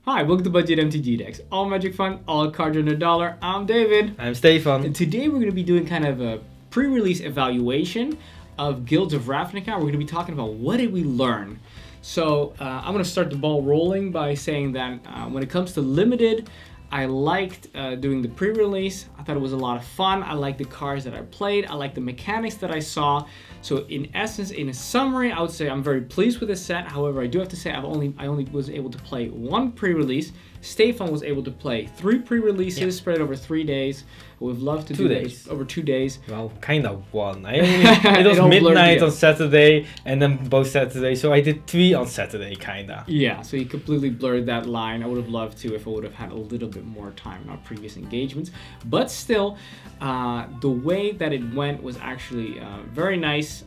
Hi, welcome to Budget MTG Decks. All magic fun, all cards under $1. I'm David. I'm Stefan. And today we're going to be doing kind of a pre-release evaluation of Guilds of Ravnica. We're going to be talking about what did we learn. So I'm going to start the ball rolling by saying that when it comes to Limited, I liked doing the pre-release. I thought it was a lot of fun. I liked the cards that I played. I liked the mechanics that I saw. So in essence, in a summary, I would say I'm very pleased with this set. However, I do have to say I only was able to play one pre-release. Stefan was able to play 3 pre-releases spread over 3 days. We've loved to do this over 2 days. Well, kind of one. It was midnight on Saturday and then both Saturdays, so I did 3 on Saturday, kinda. Yeah, so he completely blurred that line. I would have loved to if I would have had a little bit more time in our previous engagements. But still, the way that it went was actually very nice.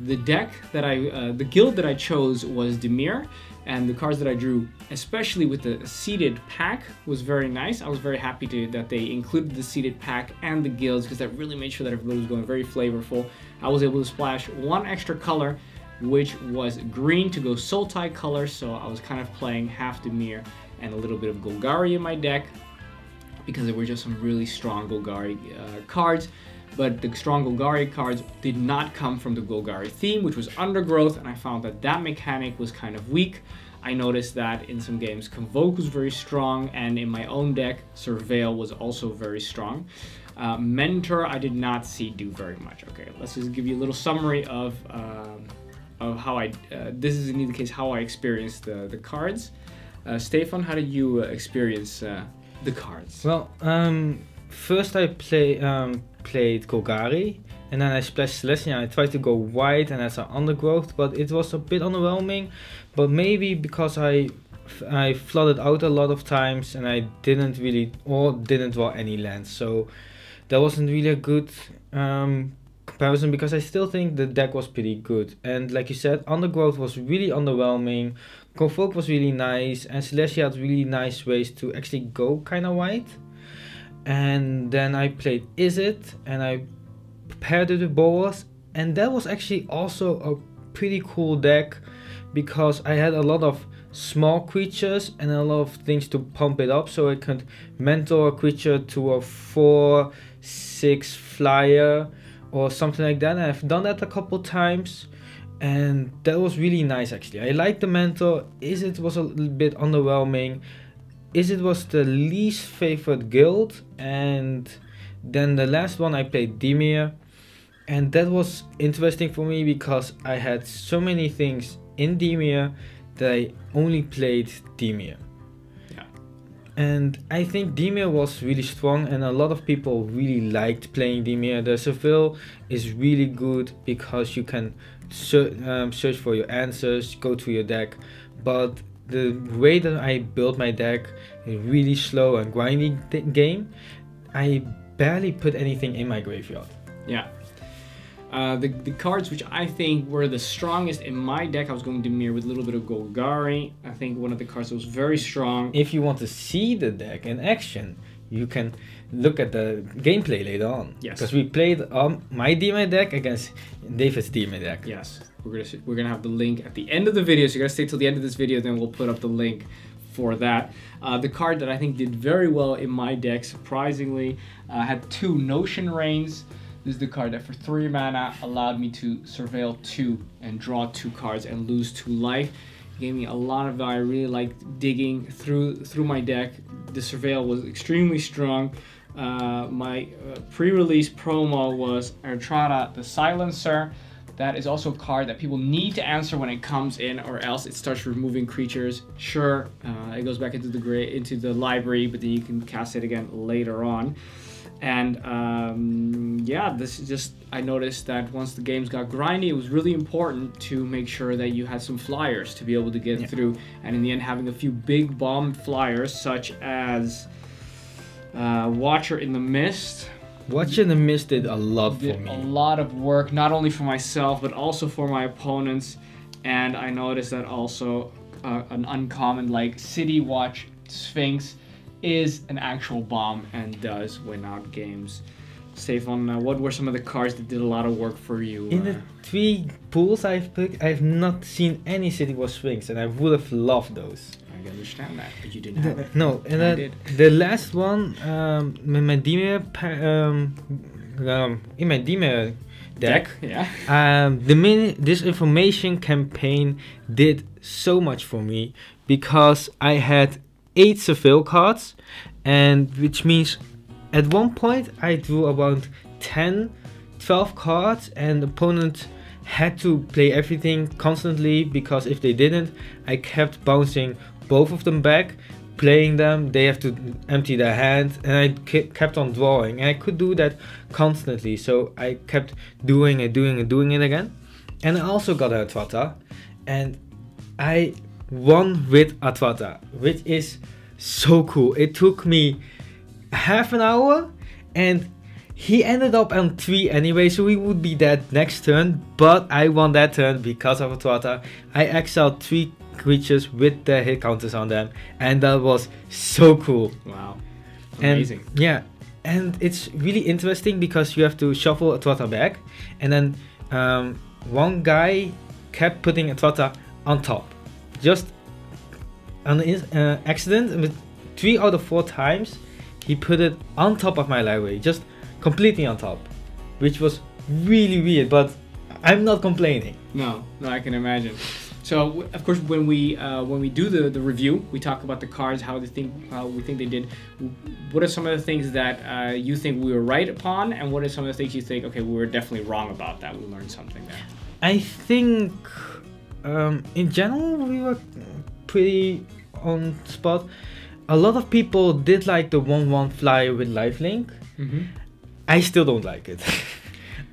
The deck that the guild that I chose was Dimir. And the cards that I drew, especially with the seeded pack, was very nice. I was very happy that they included the seeded pack and the guilds because that really made sure that everybody was going very flavorful. I was able to splash 1 extra color, which was green to go Sultai color, so I was kind of playing half Dimir and a little bit of Golgari in my deck because there were just some really strong Golgari cards. But the strong Golgari cards did not come from the Golgari theme, which was Undergrowth, and I found that that mechanic was kind of weak. I noticed that in some games Convoke was very strong, and in my own deck, Surveil was also very strong. Mentor I did not see do very much. Okay, let's just give you a little summary of how this is in either case how I experienced the cards. Stefan, how did you experience the cards? Well, first I played Golgari, and then I splashed Celestia. I tried to go white and as an Undergrowth, but it was a bit underwhelming. But maybe because I flooded out a lot of times and I didn't draw any lands, so that wasn't really a good comparison, because I still think the deck was pretty good. And like you said, Undergrowth was really underwhelming, Convoke was really nice, and Celestia had really nice ways to actually go kind of white. And then I played Izzet and I paired it with Boros, and that was actually also a pretty cool deck because I had a lot of small creatures and a lot of things to pump it up, so I could mentor a creature to a 4/6 flyer or something like that. And I've done that a couple times and that was really nice actually. I liked the mentor. Izzet was a little bit underwhelming. Izzet was the least favorite guild, and then the last one I played Dimir, and that was interesting for me because I had so many things in Dimir that I only played Dimir. Yeah. And I think Dimir was really strong and a lot of people really liked playing Dimir. The Surveil is really good because you can search for your answers, go through your deck, but the way that I built my deck, a really slow and grindy game, I barely put anything in my graveyard. Yeah. The cards which I think were the strongest in my deck, I was going Dimir with a little bit of Golgari. I think one of the cards that was very strong. If you want to see the deck in action, you can look at the gameplay later on. Yes. Because we played my DMA deck against David's DMA deck. Yes. We're gonna have the link at the end of the video, so you gotta stay till the end of this video, then we'll put up the link for that. The card that I think did very well in my deck, surprisingly, had 2 Notion Rains. This is the card that for 3 mana allowed me to Surveil 2 and draw 2 cards and lose 2 life. It gave me a lot of value. I really liked digging through my deck. The Surveil was extremely strong. My pre-release promo was Ertrada the Silencer. That is also a card that people need to answer when it comes in, or else it starts removing creatures. Sure, it goes back into the library, but then you can cast it again later on. And yeah, this is just, I noticed that once the games got grindy, it was really important to make sure that you had some flyers to be able to get through. And in the end, having a few big bomb flyers, such as Watcher in the Mist. Watcher in the Mist did a lot for me. A lot of work, not only for myself, but also for my opponents. And I noticed that also an uncommon like City Watch Sphinx is an actual bomb and does win out games. Stefan, what were some of the cards that did a lot of work for you? In the 3 pools I've picked, I've not seen any City Watch Sphinx, and I would have loved those. I understand that, but you didn't have it. No, and I then did. the last one, in my Dimir deck, Yeah. this information campaign did so much for me because I had 8 Seville cards, and which means at one point I drew about 10-12 cards, and the opponent had to play everything constantly, because if they didn't, I kept bouncing both of them back, playing them, they have to empty their hand, and I kept on drawing, and I could do that constantly, so I kept doing it again. And I also got a Atvata, and I won with Atvata, which is so cool. It took me half an hour, and he ended up on 3 anyway, so we would be dead next turn, but I won that turn because of Atvata. I exiled 3 creatures with the hit counters on them, and that was so cool. Wow. Amazing. And, yeah, and it's really interesting because you have to shuffle Atvata back, and then one guy kept putting Atvata on top. Just on accident, with 3 out of 4 times, he put it on top of my library, just completely on top, which was really weird, but I'm not complaining. No, I can imagine. So of course, when we do the review, we talk about the cards, how we think they did. What are some of the things that you think we were right upon, and what are some of the things you think, okay, we were definitely wrong about that? We learned something there. I think in general we were pretty on spot. A lot of people did like the 1/1 flyer with lifelink. I still don't like it.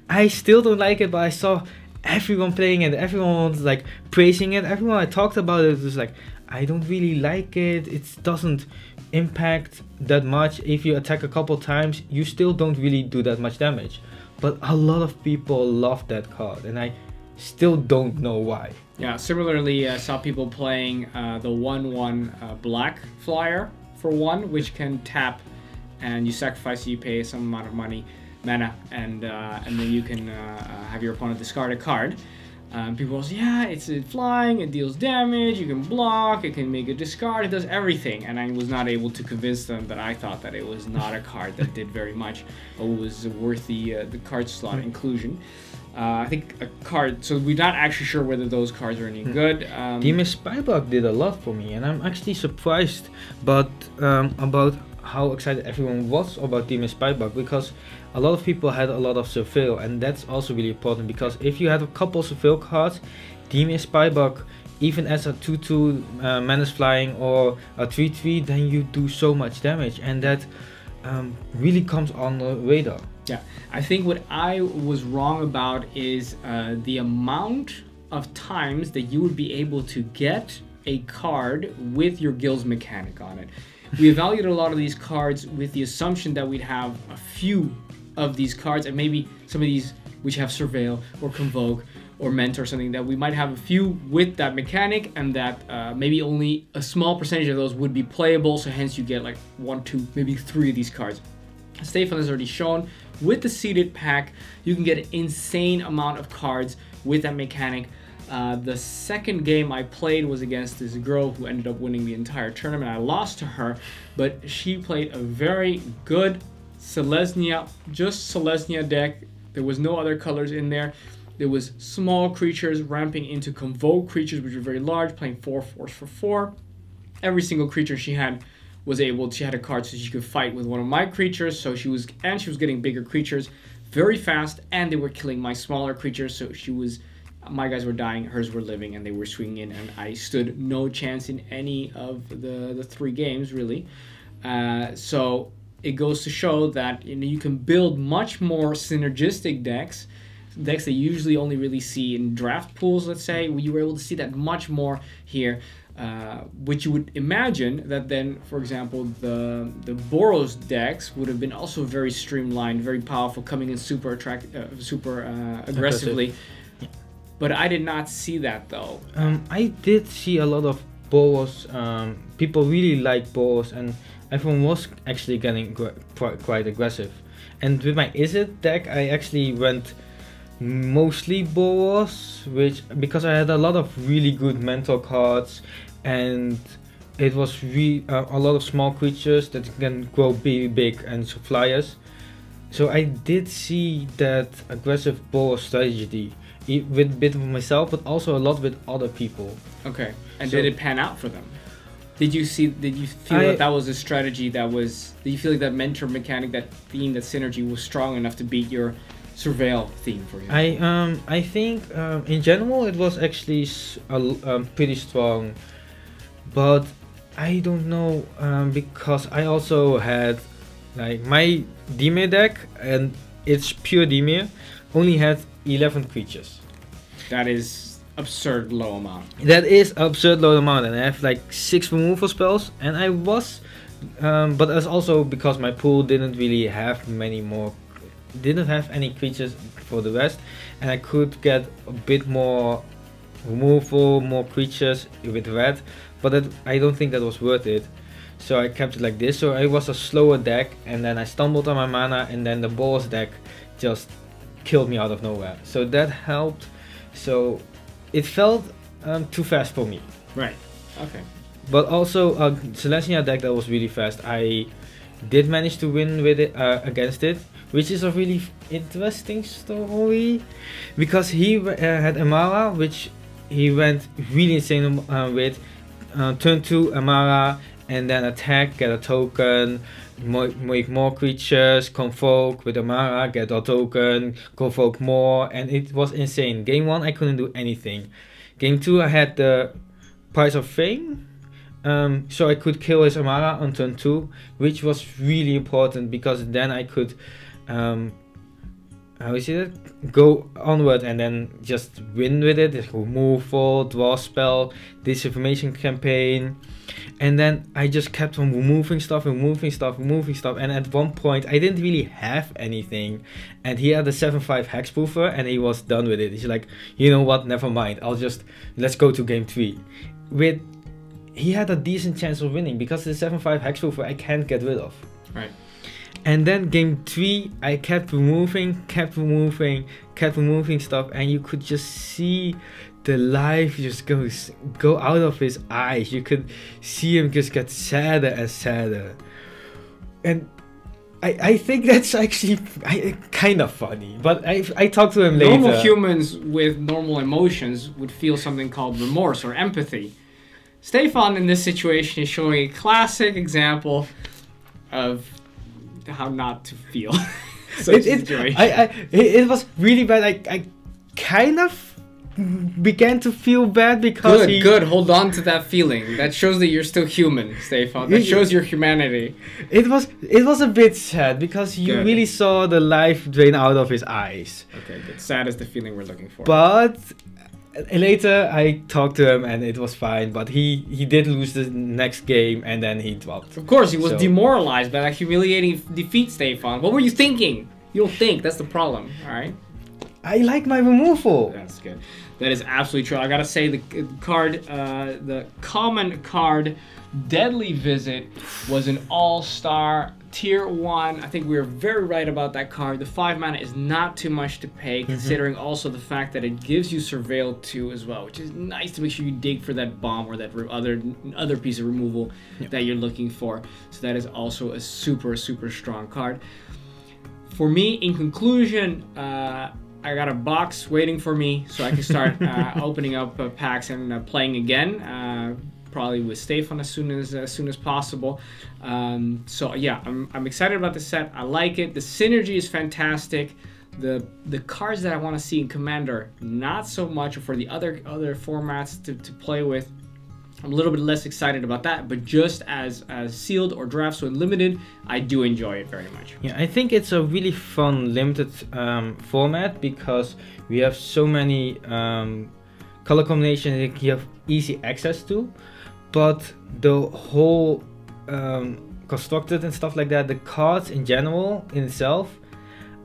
I still don't like it, but I saw everyone playing it, everyone was like praising it, everyone I talked about it was like, I don't really like it, it doesn't impact that much. If you attack a couple times, you still don't really do that much damage. But a lot of people love that card, and I still don't know why. Yeah, similarly, I saw people playing the 1/1 black flyer for 1, which can tap, and you sacrifice, you pay some amount of mana, and then you can have your opponent discard a card. People will say, yeah, it's flying, it deals damage, you can block, it can make a discard, it does everything. And I was not able to convince them that I thought that it was not a card that did very much, or was worth the card slot inclusion. I think a card, so we're not actually sure whether those cards are any good. Dimir Spybug did a lot for me, and I'm actually surprised about how excited everyone was about Dimir Spybug, because a lot of people had a lot of Seville, and that's also really important, because if you have a couple Seville cards, Dimir Spybug, even as a 2/2 Menace Flying or a 3/3, then you do so much damage, and that really comes on the radar. Yeah, I think what I was wrong about is the amount of times that you would be able to get a card with your Guilds mechanic on it. We evaluated a lot of these cards with the assumption that we'd have a few of these cards, and maybe some of these which have Surveil or Convoke or Mentor or something, that we might have a few with that mechanic, and that maybe only a small percentage of those would be playable, so hence you get like 1, 2, maybe 3 of these cards. Stefan has already shown, with the seeded pack, you can get an insane amount of cards with that mechanic. The second game I played was against this girl who ended up winning the entire tournament. I lost to her, but she played a very good Selesnya, just Selesnya deck. There was no other colors in there. There was small creatures ramping into Convoke creatures, which were very large, playing 4 force for 4. Every single creature she had she had a card so she could fight with one of my creatures, so she was getting bigger creatures very fast, and they were killing my smaller creatures, so my guys were dying, hers were living, and they were swinging in, and I stood no chance in any of the 3 games, really. So it goes to show that you can build much more synergistic decks that you usually only really see in draft pools, let's say. You were able to see that much more here, which you would imagine that then, for example, the Boros decks would have been also very streamlined, very powerful, coming in super aggressively. But I did not see that, though. I did see a lot of Boros. People really like Boros, and everyone was actually getting quite aggressive. And with my Izzet deck, I actually went mostly Boros, because I had a lot of really good mentor cards, and it was a lot of small creatures that can grow big and flyers. So I did see that aggressive board strategy with a bit of myself, but also a lot with other people. Okay, and did it pan out for them? Did you feel that was a strategy that was? Did you feel like that mentor mechanic, that theme, that synergy was strong enough to beat your surveil theme for you? I think in general it was actually pretty strong, but I don't know because I also had like my Dimir deck, and it's pure Dimir, only had 11 creatures. That is absurd low amount. That is absurd low amount, and I have like 6 removal spells, and I was, but that's also because my pool didn't really have didn't have any creatures for the rest, and I could get a bit more removal, more creatures with red, but I don't think that was worth it. So I kept it like this. So it was a slower deck, and then I stumbled on my mana, and then the boss deck just killed me out of nowhere. So that helped. So it felt too fast for me. Right. Okay. But also a Celestia deck that was really fast. I did manage to win with it against it, which is a really interesting story, because he had Amara, which he went really insane with. Turn 2 Amara, and then attack, get a token, make more creatures, convoke with Amara, get a token, convoke more, and it was insane. Game 1 I couldn't do anything. Game 2 I had the Price of Fame, so I could kill his Amara on turn 2, which was really important because then I could go onward and then just win with it. Removal, draw spell, disinformation campaign, and then I just kept on removing stuff, and at one point I didn't really have anything, and he had a 7/5 hexproofer and he was done with it. He's like, you know what, never mind, let's go to game 3. He had a decent chance of winning because the 7/5 hexproofer I can't get rid of. Right. And then game 3, I kept removing stuff, and you could just see the life just go out of his eyes. You could see him just get sadder and sadder. And I think that's actually kind of funny, but I talked to him later. Normal humans with normal emotions would feel something called remorse or empathy. Stefan in this situation is showing a classic example of how not to feel. It was really bad. I kind of began to feel bad because good. Hold on to that feeling. That shows that you're still human, Stefan. That shows your humanity. It was a bit sad because you really saw the life drain out of his eyes. Okay, good. Sad is the feeling we're looking for. But later I talked to him and it was fine, but he did lose the next game and then he dropped. Of course, he was demoralized by that humiliating defeat, Stefan. What were you thinking? You don't think, that's the problem, alright? I like my removal. That's good. That is absolutely true. I gotta say the card, the common card, Deadly Visit, was an all-star tier 1. I think we were very right about that card. The 5 mana is not too much to pay, considering also the fact that it gives you Surveil 2 as well, which is nice to make sure you dig for that bomb or that other piece of removal that you're looking for. So that is also a super strong card. For me, in conclusion, I got a box waiting for me so I can start opening up packs and playing again. Probably with Stefan as soon as possible. So yeah, I'm excited about the set. I like it. The synergy is fantastic. The cards that I want to see in Commander, not so much. For the other formats to play with, I'm a little bit less excited about that. But just as sealed or draft, so limited, I do enjoy it very much. Yeah, I think it's a really fun limited format because we have so many color combinations that you have easy access to. But the whole constructed and stuff like that, the cards in general in itself,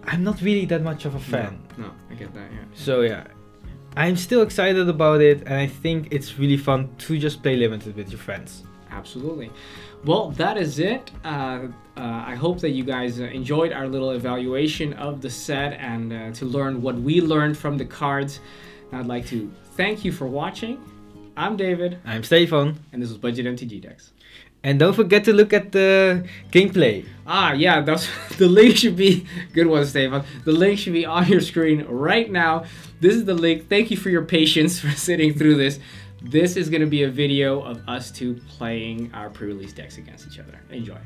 I'm not really that much of a fan. No, I get that, yeah. So yeah, I'm still excited about it, and I think it's really fun to just play limited with your friends. Absolutely. Well, that is it. I hope that you guys enjoyed our little evaluation of the set and to learn what we learned from the cards. I'd like to thank you for watching. I'm David. I'm Stefan. And this was Budget MTG Decks. And don't forget to look at the gameplay. Yeah, that's the link should be good one, Stefan. The link should be on your screen right now. This is the link. Thank you for your patience for sitting through this. This is going to be a video of us two playing our pre-release decks against each other. Enjoy.